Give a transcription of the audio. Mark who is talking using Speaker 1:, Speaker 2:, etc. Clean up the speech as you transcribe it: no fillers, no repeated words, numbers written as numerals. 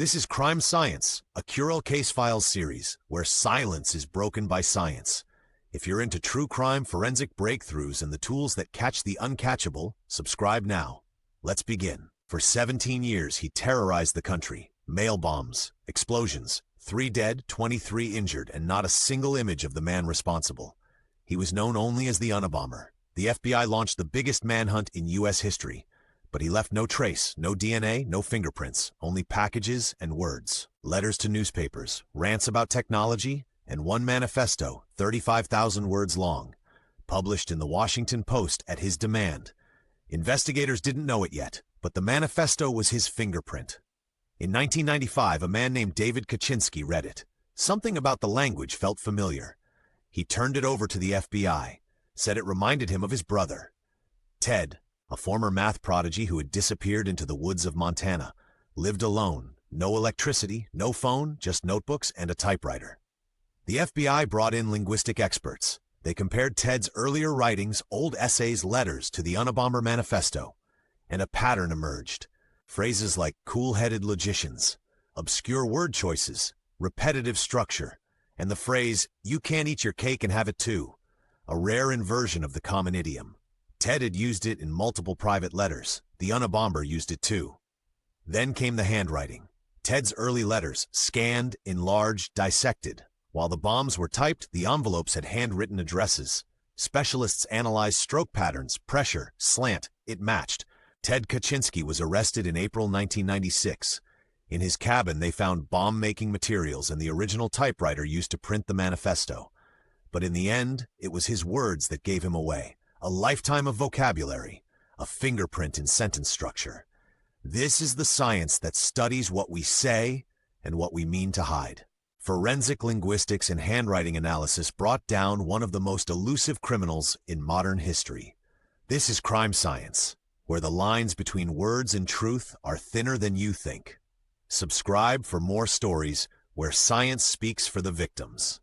Speaker 1: This is Crime Science, a Curell Case Files series where silence is broken by science. If you're into true crime, forensic breakthroughs, and the tools that catch the uncatchable, subscribe now. Let's begin. For 17 years, he terrorized the country. Mail bombs, explosions, 3 dead, 23 injured, and not a single image of the man responsible. He was known only as the Unabomber. The FBI launched the biggest manhunt in U.S. history. But he left no trace, no DNA, no fingerprints, only packages and words. Letters to newspapers, rants about technology, and one manifesto, 35,000 words long, published in the Washington Post at his demand. Investigators didn't know it yet, but the manifesto was his fingerprint. In 1995, a man named Ted Kaczynski read it. Something about the language felt familiar. He turned it over to the FBI, said it reminded him of his brother. Ted, a former math prodigy who had disappeared into the woods of Montana, lived alone, no electricity, no phone, just notebooks and a typewriter. The FBI brought in linguistic experts. They compared Ted's earlier writings, old essays, letters to the Unabomber manifesto, and a pattern emerged. Phrases like cool-headed logicians, obscure word choices, repetitive structure, and the phrase, "you can't eat your cake and have it too," a rare inversion of the common idiom. Ted had used it in multiple private letters. The Unabomber used it too. Then came the handwriting. Ted's early letters, scanned, enlarged, dissected. While the bombs were typed, the envelopes had handwritten addresses. Specialists analyzed stroke patterns, pressure, slant. It matched. Ted Kaczynski was arrested in April 1996. In his cabin, they found bomb-making materials and the original typewriter used to print the manifesto. But in the end, it was his words that gave him away. A lifetime of vocabulary, a fingerprint in sentence structure. This is the science that studies what we say and what we mean to hide. Forensic linguistics and handwriting analysis brought down one of the most elusive criminals in modern history. This is Crime Science, where the lines between words and truth are thinner than you think. Subscribe for more stories where science speaks for the victims.